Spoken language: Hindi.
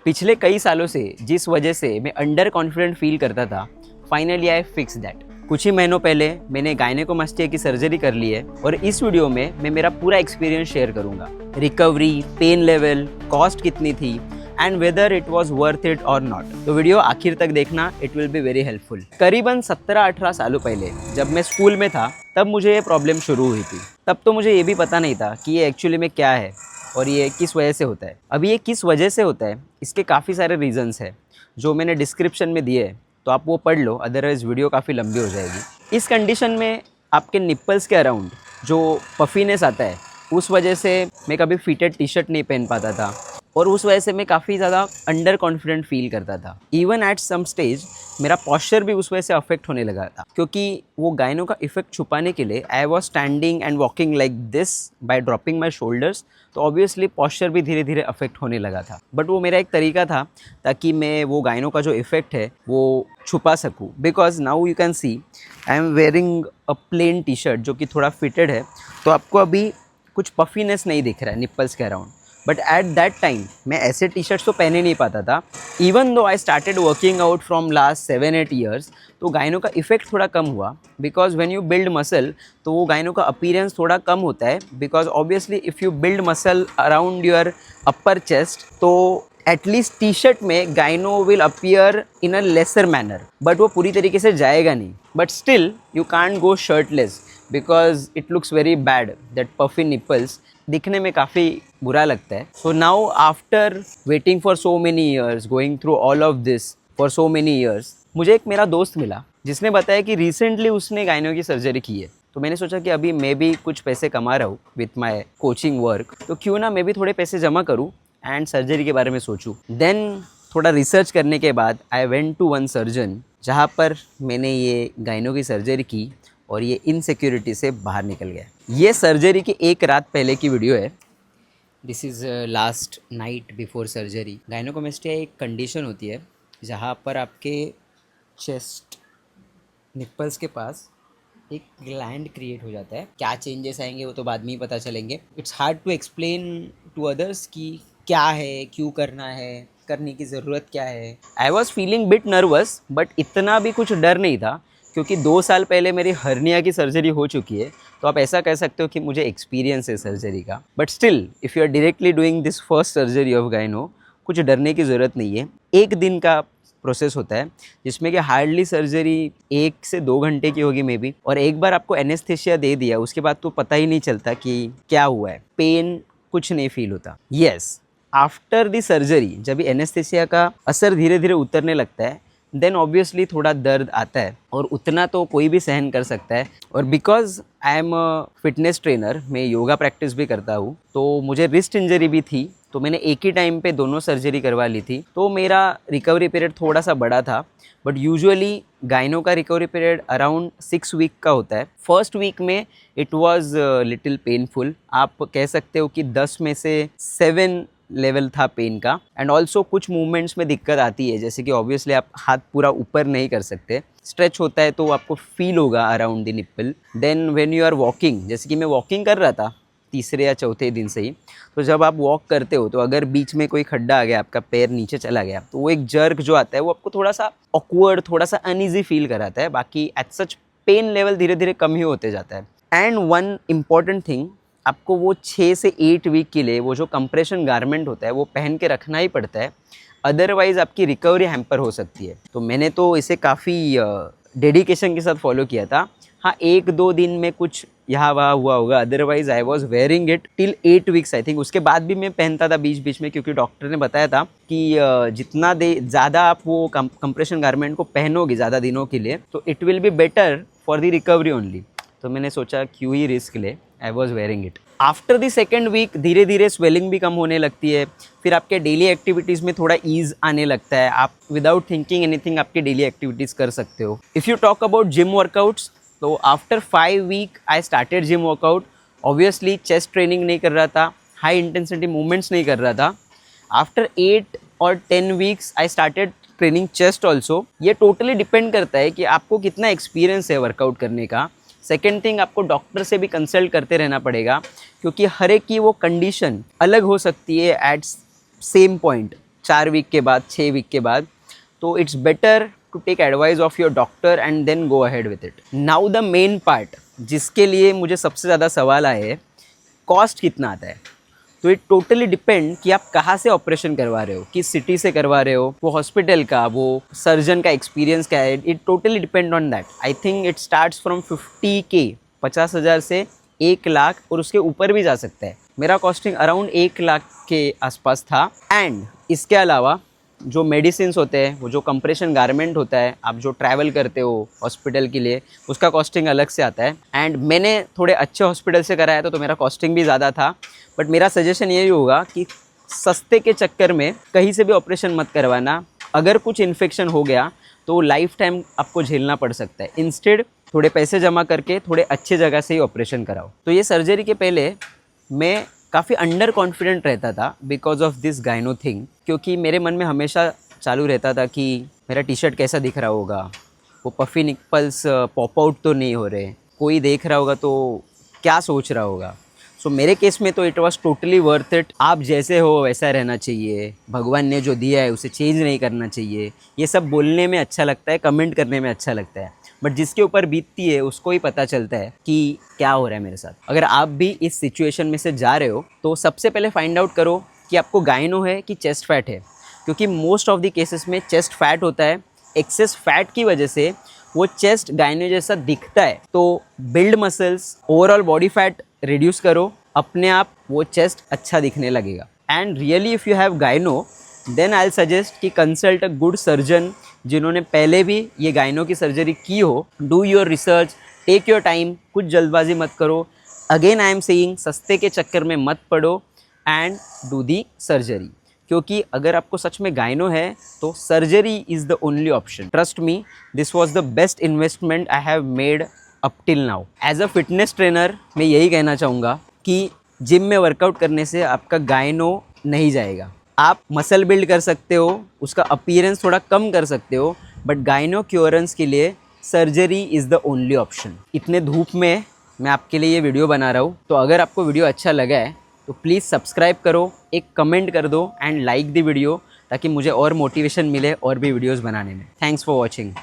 पिछले कई सालों से जिस वजह से मैं अंडर कॉन्फिडेंट फील करता था, फाइनली आई फिक्स दैट। कुछ ही महीनों पहले मैंने गायनेकोमास्टिया की सर्जरी कर ली है और इस वीडियो में मैं मेरा पूरा एक्सपीरियंस शेयर करूंगा। रिकवरी, पेन लेवल, कॉस्ट कितनी थी and whether it was worth it और नॉट। तो वीडियो आखिर तक देखना, it will be very helpful. करीबन 17-18 सालों पहले जब मैं स्कूल में था तब मुझे ये प्रॉब्लम शुरू हुई थी। तब तो मुझे ये भी पता नहीं था कि ये एक्चुअली में क्या है और ये किस वजह से होता है। अभी ये किस वजह से होता है, इसके काफ़ी सारे रीजंस हैं जो मैंने डिस्क्रिप्शन में दिए हैं, तो आप वो पढ़ लो, अदरवाइज़ वीडियो काफ़ी लंबी हो जाएगी। इस कंडीशन में आपके निप्पल्स के अराउंड जो पफीनेस आता है, उस वजह से मैं कभी फिटेड टी शर्ट नहीं पहन पाता था और उस वजह से मैं काफ़ी ज़्यादा अंडर कॉन्फिडेंट फील करता था। इवन एट सम स्टेज मेरा पॉस्चर भी उस वजह से अफेक्ट होने लगा था, क्योंकि वो गायनों का इफेक्ट छुपाने के लिए I was standing and walking like this by dropping my shoulders. तो ऑब्वियसली पॉस्चर भी धीरे धीरे अफेक्ट होने लगा था, बट वो मेरा एक तरीका था ताकि मैं वो गायनों का जो इफेक्ट है वो छुपा सकूँ। Because now you can see I am wearing a plain T shirt जो कि थोड़ा फिटेड है, तो आपको अभी कुछ पफीनेस नहीं दिख रहा है निप्पल्स के around. But at that time मैं ऐसे टी शर्ट्स तो पहने नहीं पाता था। Even though I started working out from last 7-8 years, तो गायनों का इफेक्ट थोड़ा कम हुआ। Because when you build muscle तो वो गायनों का अपीयरेंस थोड़ा कम होता है। Because obviously if you build muscle around your upper chest, तो एटलीस्ट टी शर्ट में गायनो will appear in a lesser manner, but वो पूरी तरीके से जाएगा नहीं। But still you can't go shirtless because it looks very bad, that puffy nipples दिखने में काफ़ी बुरा लगता है। So now after waiting for so many years, going through all of this for so many years, मुझे एक मेरा दोस्त मिला जिसने बताया कि रिसेंटली उसने गायनो की सर्जरी की है। तो मैंने सोचा कि अभी मैं भी कुछ पैसे कमा रहा हूँ विथ माई कोचिंग वर्क, तो क्यों ना मैं भी थोड़े पैसे जमा करूँ एंड सर्जरी के बारे में सोचूं। देन थोड़ा रिसर्च करने के बाद I went to one surgeon, जहाँ पर मैंने ये गायनो की सर्जरी की और ये इनसिक्योरिटी से बाहर निकल गया। ये सर्जरी की एक रात पहले की वीडियो है। This is last night before surgery. Gynaecomastia एक कंडीशन होती है जहाँ पर आपके चेस्ट निप्पल्स के पास एक ग्लैंड क्रिएट हो जाता है। क्या चेंजेस आएंगे वो तो बाद में ही पता चलेंगे। It's hard to explain to others कि क्या है, क्यों करना है, करने की ज़रूरत क्या है। I was feeling bit nervous, but इतना भी कुछ डर नहीं था, क्योंकि 2 साल पहले मेरी हर्निया की सर्जरी हो चुकी है। तो आप ऐसा कह सकते हो कि मुझे एक्सपीरियंस है सर्जरी का। But still if you are directly doing this first surgery of gyno, कुछ डरने की ज़रूरत नहीं है। 1 दिन का प्रोसेस होता है जिसमें कि हार्डली सर्जरी 1 से 2 घंटे की होगी मे बी, और एक बार आपको एनेस्थेसिया दे दिया उसके बाद तो पता ही नहीं चलता कि क्या हुआ है। पेन कुछ नहीं फील होता। यस, आफ्टर द सर्जरी जब एनेस्थेसिया का असर धीरे धीरे उतरने लगता है, देन ऑब्वियसली थोड़ा दर्द आता है, और उतना तो कोई भी सहन कर सकता है। और because I am a fitness trainer, मैं योगा प्रैक्टिस भी करता हूँ, तो मुझे रिस्ट इंजरी भी थी, तो मैंने एक ही टाइम पे दोनों सर्जरी करवा ली थी। तो मेरा रिकवरी पीरियड थोड़ा सा बड़ा था, बट यूजुअली गायनो का रिकवरी पीरियड अराउंड 6 वीक का होता है। फर्स्ट वीक में इट वॉज लिटिल पेनफुल। आप कह सकते हो कि 10 में से 7 लेवल था पेन का। एंड ऑल्सो कुछ मूवमेंट्स में दिक्कत आती है, जैसे कि ऑब्वियसली आप हाथ पूरा ऊपर नहीं कर सकते, स्ट्रेच होता है तो आपको फील होगा around the nipple. Then when you are walking, जैसे कि मैं वॉकिंग कर रहा था तीसरे या चौथे दिन से ही, तो जब आप वॉक करते हो तो अगर बीच में कोई खड्डा आ गया, आपका पैर नीचे चला गया, तो वो एक जर्क जो आता है वो आपको थोड़ा सा ऑकवर्ड, थोड़ा सा अनईजी फील कराता है। बाकी एट सच पेन लेवल धीरे धीरे कम ही होते जाता है। एंड वन इम्पॉर्टेंट थिंग, आपको वो 6 से 8 वीक के लिए वो जो कंप्रेशन गारमेंट होता है वो पहन के रखना ही पड़ता है, अदरवाइज़ आपकी रिकवरी हैम्पर हो सकती है। तो मैंने तो इसे काफ़ी डेडिकेशन के साथ फॉलो किया था। हाँ, 1-2 दिन में कुछ यहाँ वहाँ हुआ होगा, otherwise I was wearing it till 8 weeks I think. उसके बाद भी मैं पहनता था बीच बीच में, क्योंकि डॉक्टर ने बताया था कि जितना ज़्यादा आप वो कंप्रेशन गारमेंट को पहनोगे ज़्यादा दिनों के लिए, तो it will be better for the recovery only. तो मैंने सोचा क्यों ही रिस्क ले, I was wearing it. After the second week धीरे धीरे स्वेलिंग भी कम होने लगती है। फिर आपके डेली एक्टिविटीज़ में थोड़ा ईज आने लगता है। आप विदाउट थिंकिंग एनीथिंग आपकी डेली एक्टिविटीज़ कर सकते हो। If you talk about gym workouts, तो after 5 week I started gym workout. Obviously chest training नहीं कर रहा था, हाई इंटेंसिटी मूवमेंट्स नहीं कर रहा था। आफ्टर 8 और 10 weeks I started training chest also. ये टोटली डिपेंड करता है कि आपको कितना एक्सपीरियंस है वर्कआउट करने का। सेकेंड थिंग, आपको डॉक्टर से भी कंसल्ट करते रहना पड़ेगा, क्योंकि हर एक की वो कंडीशन अलग हो सकती है एट सेम पॉइंट। 4 वीक के बाद, 6 वीक के बाद। तो it's better to take advice of your doctor and then go ahead with it. Now the main part जिसके लिए मुझे सबसे ज़्यादा सवाल आए, कॉस्ट कितना आता है। तो इट टोटली डिपेंड कि आप कहाँ से ऑपरेशन करवा रहे हो, किस सिटी से करवा रहे हो, वो हॉस्पिटल का, वो सर्जन का एक्सपीरियंस क्या है। It totally depend on that. I think it starts from 50K, 50,000 से 1 लाख और उसके ऊपर भी जा सकता है। मेरा कॉस्टिंग अराउंड 1 लाख के आसपास था। एंड इसके अलावा जो मेडिसिन्स होते हैं, वो जो कंप्रेशन गारमेंट होता है, आप जो ट्रैवल करते हो हॉस्पिटल के लिए, उसका कॉस्टिंग अलग से आता है। एंड मैंने थोड़े अच्छे हॉस्पिटल से कराया तो मेरा कॉस्टिंग भी ज़्यादा था। बट मेरा सजेशन यही होगा कि सस्ते के चक्कर में कहीं से भी ऑपरेशन मत करवाना। अगर कुछ इन्फेक्शन हो गया तो लाइफ टाइम आपको झेलना पड़ सकता है। इंस्टेड थोड़े पैसे जमा करके थोड़े अच्छे जगह से ही ऑपरेशन कराओ। तो ये सर्जरी के पहले मैं काफ़ी अंडर कॉन्फिडेंट रहता था because of this gyno thing, क्योंकि मेरे मन में हमेशा चालू रहता था कि मेरा टी शर्ट कैसा दिख रहा होगा, वो पफ़ी निपल्स पॉप आउट तो नहीं हो रहे, कोई देख रहा होगा तो क्या सोच रहा होगा। सो मेरे केस में तो it was totally worth it. आप जैसे हो वैसा रहना चाहिए, भगवान ने जो दिया है उसे चेंज नहीं करना चाहिए। ये सब बोलने में अच्छा लगता है, कमेंट करने में अच्छा लगता है, बट जिसके ऊपर बीतती है उसको ही पता चलता है कि क्या हो रहा है मेरे साथ। अगर आप भी इस सिचुएशन में से जा रहे हो तो सबसे पहले फाइंड आउट करो कि आपको गाइनो है कि चेस्ट फैट है, क्योंकि मोस्ट ऑफ द केसेस में चेस्ट फैट होता है। एक्सेस फैट की वजह से वो चेस्ट गाइनो जैसा दिखता है। तो build muscles, overall body fat reduce करो, अपने आप वो चेस्ट अच्छा दिखने लगेगा। And really if you have gyno then I will suggest कि कंसल्ट अ गुड सर्जन जिन्होंने पहले भी ये गाइनो की सर्जरी की हो। Do your research, take your time, कुछ जल्दबाजी मत करो। अगेन आई एम सेइंग, सस्ते के चक्कर में मत पड़ो एंड डू दी सर्जरी, क्योंकि अगर आपको सच में गाइनो है तो surgery is the only option. Trust me, this was the best investment I have made up till now. As a fitness trainer मैं यही कहना चाहूँगा कि जिम में वर्कआउट करने से आपका गाइनो नहीं जाएगा। आप मसल बिल्ड कर सकते हो, उसका अपीयरेंस थोड़ा कम कर सकते हो, बट गाइनो क्योरेंस के लिए surgery is the only option. इतने धूप में मैं आपके लिए ये वीडियो बना रहा हूँ, तो अगर आपको वीडियो अच्छा लगा है तो प्लीज़ सब्सक्राइब करो, एक कमेंट कर दो एंड लाइक द वीडियो, ताकि मुझे और मोटिवेशन मिले और भी वीडियोज़ बनाने में। Thanks for watching.